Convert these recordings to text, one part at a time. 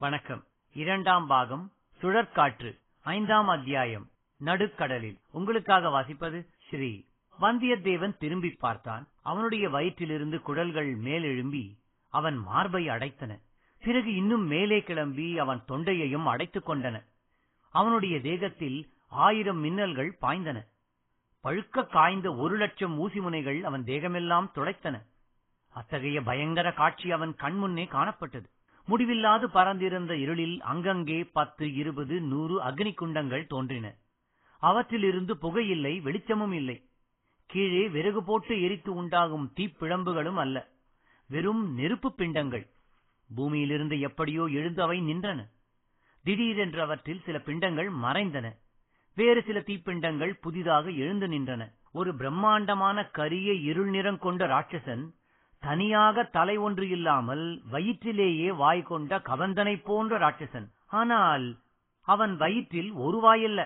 வணக்கம். 2ஆம் பாகம் சுழற்காற்று 5ஆம் அத்தியாயம் நடுக்கடலில். உங்களுக்காக வாசிப்பது ஸ்ரீ. வந்தியத்தேவன் திரும்பி பார்த்தான். அவனுடைய வயிற்றிலிருந்து குடல்கள் மேலெழும்பி அவன் மார்பை அடைத்தன. பிறகு இன்னும் மேலே கிளம்பி அவன் தொண்டையையும் அடைத்துக் கொண்டன. அவனுடைய தேகத்தில் 1000 மின்னல்கள் பாய்ந்தன. பழுக்க காய்ந்த 1,00,000 ஊசி முனைகள் அவன் தேகமெல்லாம் துளைத்தன. அத்தகைய பயங்கர காட்சி அவன் கண்முன்னே காணப்பட்டது. முடிவில்லாது பறந்திருந்த இருளில் அங்கங்கே 10, 20, 100 அக்னி குண்டங்கள் தோன்றின. அவற்றிலிருந்து புகையில்லை, வெளிச்சமும் இல்லை. கீழே விறகு போட்டு எரித்து உண்டாகும் தீப்பிழம்புகளும் அல்ல, வெறும் நெருப்பு பிண்டங்கள். பூமியிலிருந்து எப்படியோ எழுந்து அவை நின்றன. திடீரென்று அவற்றில் சில பிண்டங்கள் மறைந்தன. வேறு சில தீப்பிண்டங்கள் புதிதாக எழுந்து நின்றன. ஒரு பிரம்மாண்டமான கரிய இருள் நிறம் கொண்ட ராட்சசன், தனியாக தலை ஒன்று இல்லாமல் வயிற்றிலேயே வாய் கொண்ட கவந்தனை போன்ற ராட்சசன். ஆனால் அவன் வயிற்றில் ஒரு வாயல்ல,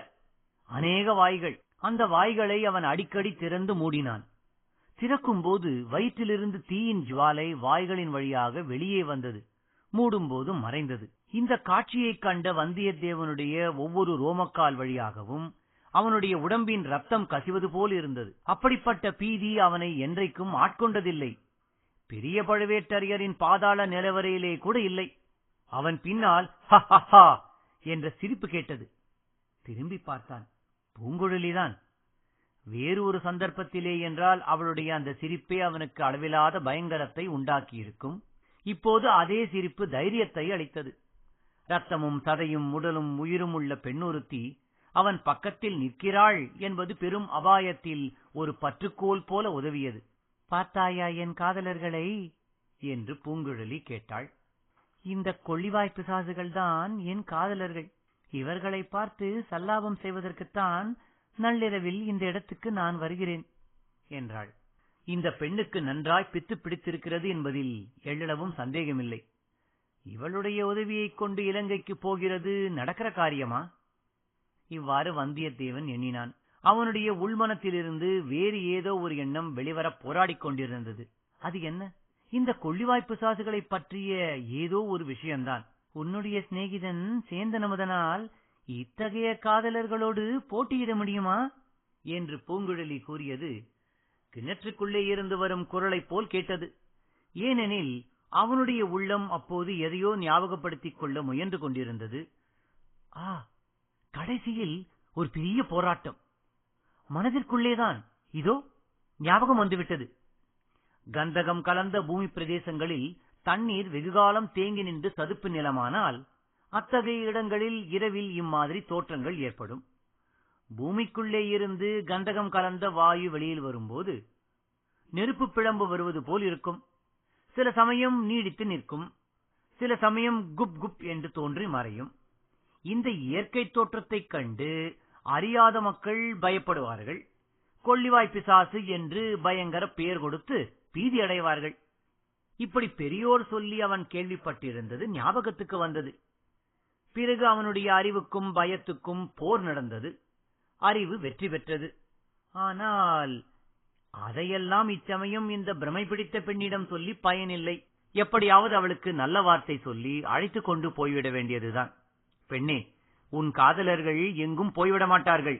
அநேக வாய்கள். அந்த வாய்களை அவன் அடிக்கடி திறந்து மூடினான். திறக்கும் போது வயிற்றிலிருந்து தீயின் ஜுவாலை வாய்களின் வழியாக வெளியே வந்தது, மூடும்போது மறைந்தது. இந்த காட்சியைக் கண்ட வந்தியத்தேவனுடைய ஒவ்வொரு ரோமக்கால் வழியாகவும் அவனுடைய உடம்பின் ரத்தம் கசிவது போல் இருந்தது. அப்படிப்பட்ட பீதி அவனை என்றைக்கும் ஆட்கொண்டதில்லை. பெரிய பழுவேட்டரையரின் பாதாள நிலவரையிலே கூட இல்லை. அவன் பின்னால் ஹ ஹ ஹ என்ற சிரிப்பு கேட்டது. திரும்பி பார்த்தான். பூங்குழலிதான். வேறு ஒரு சந்தர்ப்பத்திலே என்றால் அவளுடைய அந்த சிரிப்பே அவனுக்கு அளவிலாத பயங்கரத்தை உண்டாக்கியிருக்கும். இப்போது அதே சிரிப்பு தைரியத்தை அளித்தது. ரத்தமும் சதையும் உடலும் உயிரும் உள்ள பெண்ணொருத்தி அவன் பக்கத்தில் நிற்கிறாள் என்பது பெரும் அபாயத்தில் ஒரு பற்றுக்கோல் போல உதவியது. பார்த்தாயா என் காதலர்களை என்று பூங்குழலி கேட்டாள். இந்த கொள்ளிவாய் பிசாசுகள்தான் என் காதலர்கள். இவர்களை பார்த்து சல்லாபம் செய்வதற்குத்தான் நள்ளிரவில் இந்த இடத்துக்கு நான் வருகிறேன் என்றாள். இந்த பெண்ணுக்கு நன்றாய் பித்து பிடித்திருக்கிறது என்பதில் எள்ளளவும் சந்தேகமில்லை. இவளுடைய உதவியைக் கொண்டு இலங்கைக்கு போகிறது நடக்கிற காரியமா? இவ்வாறு வந்தியத்தேவன் எண்ணினான். அவனுடைய உள்மனத்திலிருந்து வேறு ஏதோ ஒரு எண்ணம் வெளிவர போராடிக் கொண்டிருந்தது. அது என்ன? இந்த கொள்ளிவாய்ப் பிசாசுகளை பற்றிய ஏதோ ஒரு விஷயம்தான். உன்னுடைய சிநேகிதன் சேந்தன் அமுதனால் இத்தகைய காதலர்களோடு போட்டியிட முடியுமா என்று பூங்குழலி கூறியது கிணற்றுக்குள்ளே இருந்து வரும் குரலைப் போல் கேட்டது. ஏனெனில் அவனுடைய உள்ளம் அப்போது எதையோ ஞாபகப்படுத்திக் கொள்ள முயன்று கொண்டிருந்தது. கடைசியில் ஒரு பெரிய போராட்டம் மனதிற்குள்ளேதான். இதோ ஞாபகம் வந்துவிட்டது. கந்தகம் கலந்த பூமி பிரதேசங்களில் தண்ணீர் வெகுகாலம் தேங்கி நின்று சதுப்பு நிலமானால் அத்தகைய இடங்களில் இரவில் இம்மாதிரி தோற்றங்கள் ஏற்படும். பூமிக்குள்ளே இருந்து கந்தகம் கலந்த வாயு வெளியில் வரும்போது நெருப்பு பிழம்பு வருவது போல் இருக்கும். சில சமயம் நீடித்து நிற்கும், சில சமயம் குப் குப் என்று தோன்றி மறையும். இந்த இயற்கை தோற்றத்தைக் கண்டு அறியாத மக்கள் பயப்படுவார்கள். கொள்ளிவாய் பிசாசு என்று பயங்கர பெயர் கொடுத்து பீதி அடைவார்கள். இப்படி பெரியோர் சொல்லி அவன் கேள்விப்பட்டிருந்தது ஞாபகத்துக்கு வந்தது. பிறகு அவனுடைய அறிவுக்கும் பயத்துக்கும் போர் நடந்தது. அறிவு வெற்றி பெற்றது. ஆனால் அதையெல்லாம் இச்சமயம் இந்த பிரமை பிடித்த பெண்ணிடம் சொல்லி பயனில்லை. எப்படியாவது அவளுக்கு நல்ல வார்த்தை சொல்லி அழைத்து கொண்டு போய்விட வேண்டியதுதான். பெண்ணே, உன் காதலர்கள் எங்கும் போய்விட மாட்டார்கள்,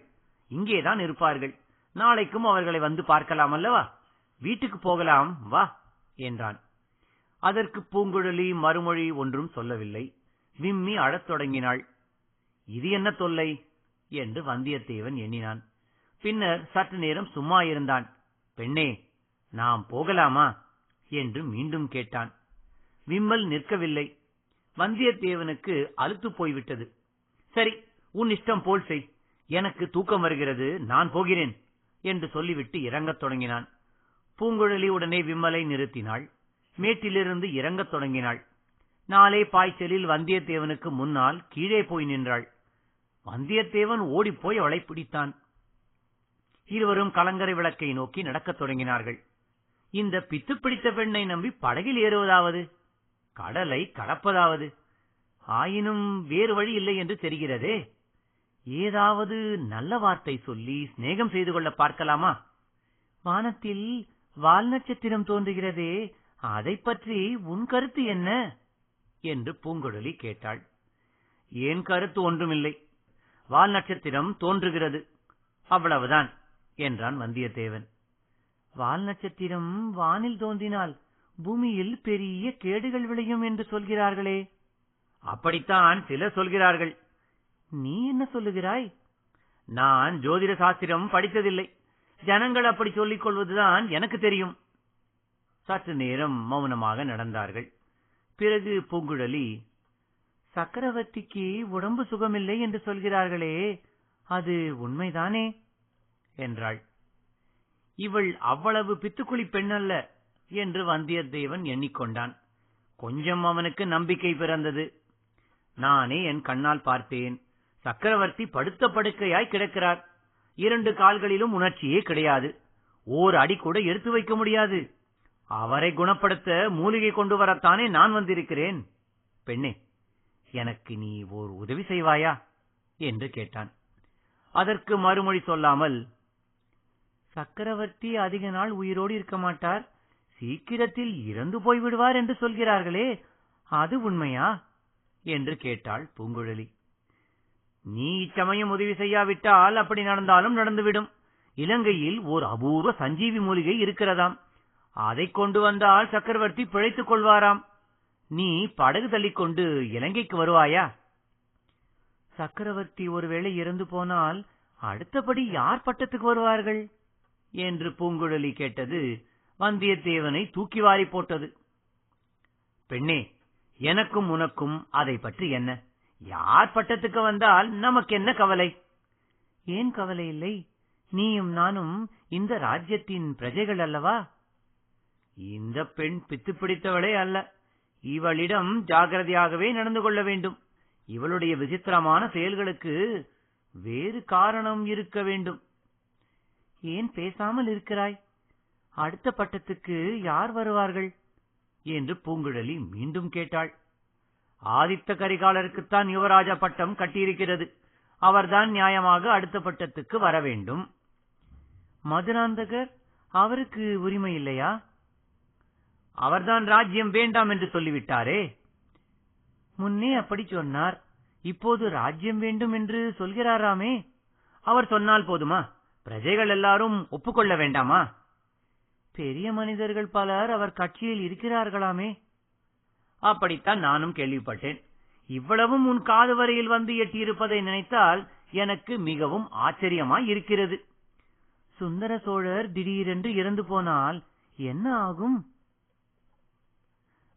இங்கேதான் இருப்பார்கள். நாளைக்கும் அவர்களை வந்து பார்க்கலாம் அல்லவா? வீட்டுக்கு போகலாம், வா என்றான். அதற்கு பூங்குழலி மறுமொழி ஒன்றும் சொல்லவில்லை. விம்மி அழத் தொடங்கினாள். இது என்ன தொல்லை என்று வந்தியத்தேவன் எண்ணினான். பின்னர் சற்று நேரம் சும்மா இருந்தான். பெண்ணே, நாம் போகலாமா என்று மீண்டும் கேட்டான். விம்மல் நிற்கவில்லை. வந்தியத்தேவனுக்கு அலுத்து போய்விட்டது. சரி, உன் இஷ்டம் போல் செய், எனக்கு தூக்கம் வருகிறது, நான் போகிறேன் என்று சொல்லிவிட்டு இறங்கத் தொடங்கினான். பூங்குழலி உடனே விம்மலை நிறுத்தினாள். மேட்டிலிருந்து இறங்கத் தொடங்கினாள். நாளே பாய்ச்சலில் வந்தியத்தேவனுக்கு முன்னால் கீழே போய் நின்றாள். வந்தியத்தேவன் ஓடிப்போய் அவளை பிடித்தான். இருவரும் கலங்கரை விளக்கை நோக்கி நடக்கத் தொடங்கினார்கள். இந்த பித்து பிடித்த பெண்ணை நம்பி படகில் ஏறுவதாவது, கடலை கடப்பதாவது, ஆயினும் வேறு வழி இல்லை என்று தெரிகிறதே. ஏதாவது நல்ல வார்த்தை சொல்லி சிநேகம் செய்து கொள்ள பார்க்கலாமா? வானத்தில் வால் நட்சத்திரம் தோன்றுகிறதே, அதை பற்றி உன் கருத்து என்ன என்று பூங்குழலி கேட்டாள். ஏன் கருத்து ஒன்றுமில்லை, வால் நட்சத்திரம் தோன்றுகிறது, அவ்வளவுதான் என்றான் வந்தியத்தேவன். வால் நட்சத்திரம் வானில் தோன்றினால் பூமியில் பெரிய கேடுகள் விளையும் என்று சொல்கிறார்களே. அப்படித்தான் சிலர் சொல்கிறார்கள். நீ என்ன சொல்லுகிறாய்? நான் ஜோதிட சாஸ்திரம் படித்ததில்லை. ஜனங்கள் அப்படி சொல்லிக் கொள்வதுதான் எனக்கு தெரியும். சற்று நேரம் மௌனமாக நடந்தார்கள். பிறகு பூங்குழலி, சக்கரவர்த்திக்கு உடம்பு சுகமில்லை என்று சொல்கிறார்களே, அது உண்மைதானே என்றாள். இவள் அவ்வளவு பித்துக்குளி பெண்ணல்ல என்று வந்தியத்தேவன் எண்ணிக்கொண்டான். கொஞ்சம் அவனுக்கு நம்பிக்கை பிறந்தது. நானே என் கண்ணால் பார்த்தேன். சக்கரவர்த்தி படுத்த படுக்கையாய் கிடக்கிறார். 2 கால்களிலும் உணர்ச்சியே கிடையாது. ஓர் அடி கூட எடுத்து வைக்க முடியாது. அவரை குணப்படுத்த மூலிகை கொண்டு வரத்தானே நான் வந்திருக்கிறேன். பெண்ணே, எனக்கு நீ ஓர் உதவி செய்வாயா என்று கேட்டான். அதற்கு மறுமொழி சொல்லாமல், சக்கரவர்த்தி அதிக நாள் உயிரோடு இருக்க மாட்டார், சீக்கிரத்தில் இறந்து போய்விடுவார் என்று சொல்கிறார்களே, அது உண்மையா என்று கேட்டாள் பூங்குழலி. நீ இச்சமயம் உதவி செய்யாவிட்டால் அப்படி நடந்தாலும் நடந்துவிடும். இலங்கையில் ஓர் அபூர்வ சஞ்சீவி மூலிகை இருக்கிறதாம். அதை கொண்டு வந்தால் சக்கரவர்த்தி பிழைத்துக் கொள்வாராம். நீ படகு தள்ளிக்கொண்டு இலங்கைக்கு வருவாயா? சக்கரவர்த்தி ஒருவேளை இறந்து போனால் அடுத்தபடி யார் பட்டத்துக்கு வருவார்கள் என்று பூங்குழலி கேட்டது வந்தியத்தேவனை தூக்கி வாரி போட்டது. பெண்ணே, எனக்கும் உனக்கும் அதை பற்றி என்ன? யார் பட்டத்துக்கு வந்தால் நமக்கு என்ன கவலை? ஏன் கவலை இல்லை? நீயும் நானும் இந்த ராஜ்யத்தின் பிரஜைகள் அல்லவா? இந்த பெண் பித்து பிடித்தவளே அல்ல. இவளிடம் ஜாகிரதையாகவே நடந்து கொள்ள வேண்டும். இவளுடைய விசித்திரமான செயல்களுக்கு வேறு காரணம் இருக்க வேண்டும். ஏன் பேசாமல் இருக்கிறாய்? அடுத்த பட்டத்துக்கு யார் வருவார்கள் என்று பூங்குழலி மீண்டும் கேட்டாள். ஆதித்த கரிகாலருக்குத்தான் யுவராஜ பட்டம் கட்டியிருக்கிறது. அவர்தான் நியாயமாக அடுத்த பட்டத்துக்கு வர வேண்டும். மதுராந்தகர், அவருக்கு உரிமை இல்லையா? அவர்தான் ராஜ்யம் வேண்டாம் என்று சொல்லிவிட்டாரே. முன்னே அப்படி சொன்னார். இப்போது ராஜ்யம் வேண்டும் என்று சொல்கிறாராமே. அவர் சொன்னால் போதுமா? பிரஜைகள் எல்லாரும் ஒப்புக்கொள்ள வேண்டாமா? பெரிய மனிதர்கள் பலர் அவர் கட்சியில் இருக்கிறார்களாமே. அப்படித்தான் நானும் கேள்விப்பட்டேன். இவ்வளவும் உன் காது வரையில் வந்து எட்டியிருப்பதை நினைத்தால் எனக்கு மிகவும் ஆச்சரியமாய் இருக்கிறது. சுந்தர சோழர் திடீரென்று இறந்து போனால் என்ன ஆகும்?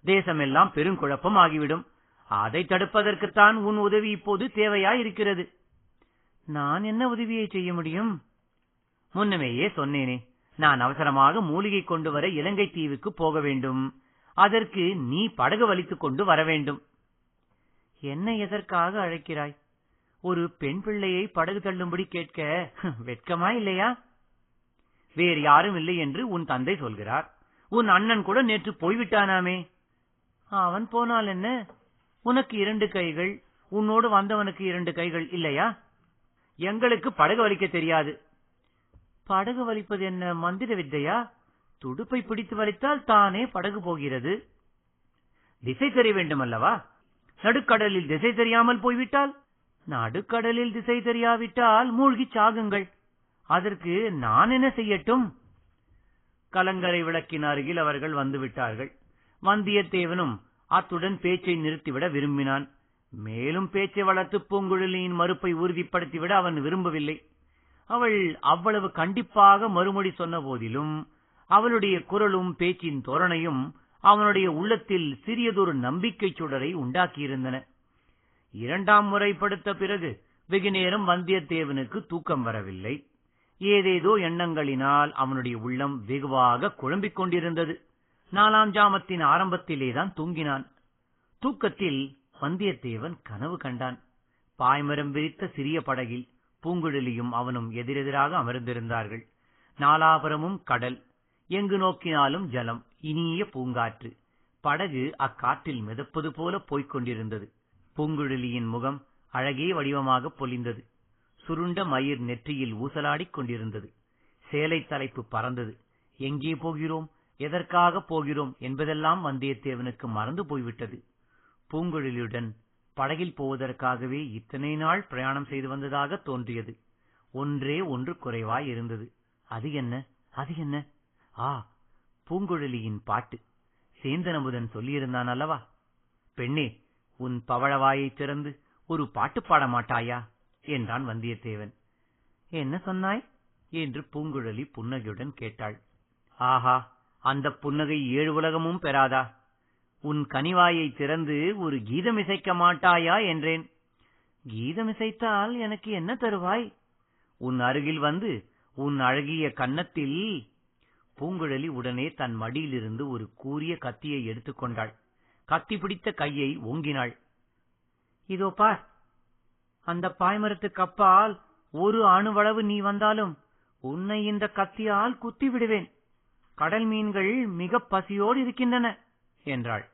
தேசமெல்லாம் பெருங்குழப்பம் ஆகிவிடும். அதை தடுப்பதற்குத்தான் உன் உதவி இப்போது தேவையாயிருக்கிறது. நான் என்ன உதவியை செய்ய முடியும்? முன்னமேயே சொன்னேனே, நான் அவசரமாக மூலிகை கொண்டு வர இலங்கை தீவுக்கு போக வேண்டும். அதற்கு நீ படகு வலித்துக் கொண்டு வர வேண்டும். என்ன எதற்காக அழைக்கிறாய்? ஒரு பெண் பிள்ளையை படகு தள்ளும்படி கேட்க வெட்கமா இல்லையா? வேறு யாரும் இல்லை என்று உன் தந்தை சொல்கிறார். உன் அண்ணன் கூட நேற்று போய்விட்டானாமே. அவன் போனால் என்ன? உனக்கு 2 கைகள், உன்னோடு வந்தவனுக்கு 2 கைகள் இல்லையா? எங்களுக்கு படகு வலிக்க தெரியாது. படகு வலிப்பது என்ன மந்திர வித்தையா? துடுப்பை பிடித்து வலித்தால் தானே படகு போகிறது. திசை தெரிய வேண்டும் அல்லவா? நடுக்கடலில் திசை தெரியாமல் போய்விட்டால்? நடுக்கடலில் திசை தெரியாவிட்டால் மூழ்கி சாகுங்கள். அதற்கு நான் என்ன செய்யட்டும்? கலங்கரை விளக்கின் அருகில் அவர்கள் வந்துவிட்டார்கள். வந்தியத்தேவனும் அத்துடன் பேச்சை நிறுத்திவிட விரும்பினான். மேலும் பேச்சை வளர்த்து பூங்குழலியின் மறுப்பை உறுதிப்படுத்திவிட அவன் விரும்பவில்லை. அவள் அவ்வளவு கண்டிப்பாக மறுமொழி சொன்ன போதிலும் அவளுடைய குரலும் பேச்சின் தோரணையும் அவனுடைய உள்ளத்தில் சிறியதொரு நம்பிக்கை சுடரை உண்டாக்கியிருந்தன. 2ஆம் முறை படுத்த பிறகு வெகு நேரம் வந்தியத்தேவனுக்கு தூக்கம் வரவில்லை. ஏதேதோ எண்ணங்களினால் அவனுடைய உள்ளம் வெகுவாக குழம்பிக் கொண்டிருந்தது. 4ஆம் ஜாமத்தின் ஆரம்பத்திலேதான் தூங்கினான். தூக்கத்தில் வந்தியத்தேவன் கனவு கண்டான். பாய்மரம் விரித்த சிறிய படகில் பூங்குழலியும் அவனும் எதிரெதிராக அமர்ந்திருந்தார்கள். நாலாபுரமும் கடல், எங்கு நோக்கினாலும் ஜலம், இனிய பூங்காற்று. படகு அக்காற்றில் மிதப்பது போல போய்க் கொண்டிருந்தது. பூங்குழலியின் முகம் அழகே வடிவமாக பொலிந்தது. சுருண்ட மயிர் நெற்றியில் ஊசலாடிக் கொண்டிருந்தது. சேலை தலைப்பு பறந்தது. எங்கே போகிறோம், எதற்காக போகிறோம் என்பதெல்லாம் வந்தியத்தேவனுக்கு மறந்து போய்விட்டது. பூங்குழலியுடன் படகில் போவதற்காகவே இத்தனை நாள் பிரயாணம் செய்து வந்ததாக தோன்றியது. ஒன்றே ஒன்று குறைவாய் இருந்தது. அது என்ன? அது என்ன? ஆ, பூங்குழலியின் பாட்டு. சேந்தன் அமுதன் சொல்லியிருந்தான் அல்லவா? பெண்ணே, உன் பவழவாயை திறந்து ஒரு பாட்டு பாட மாட்டாயா என்றான் வந்தியத்தேவன். என்ன சொன்னாய் என்று பூங்குழலி புன்னகையுடன் கேட்டாள். ஆஹா, அந்த புன்னகை 7 உலகமும் பெறாதா? உன் கனிவாயை திறந்து ஒரு கீதம் இசைக்க மாட்டாயா என்றேன். கீதமிசைத்தால் எனக்கு என்ன தருவாய்? உன் அருகில் வந்து உன் அழகிய கன்னத்தில். பூங்குழலி உடனே தன் மடியிலிருந்து ஒரு கூரிய கத்தியை எடுத்துக்கொண்டாள். கத்தி பிடித்த கையை ஓங்கினாள். இதோ பார், அந்த பாய்மரத்துக்கு அப்பால் ஒரு அணுவளவு நீ வந்தாலும் உன்னை இந்த கத்தியால் குத்தி விடுவேன். கடல் மீன்கள் மிக பசியோடு இருக்கின்றன என்றாள்.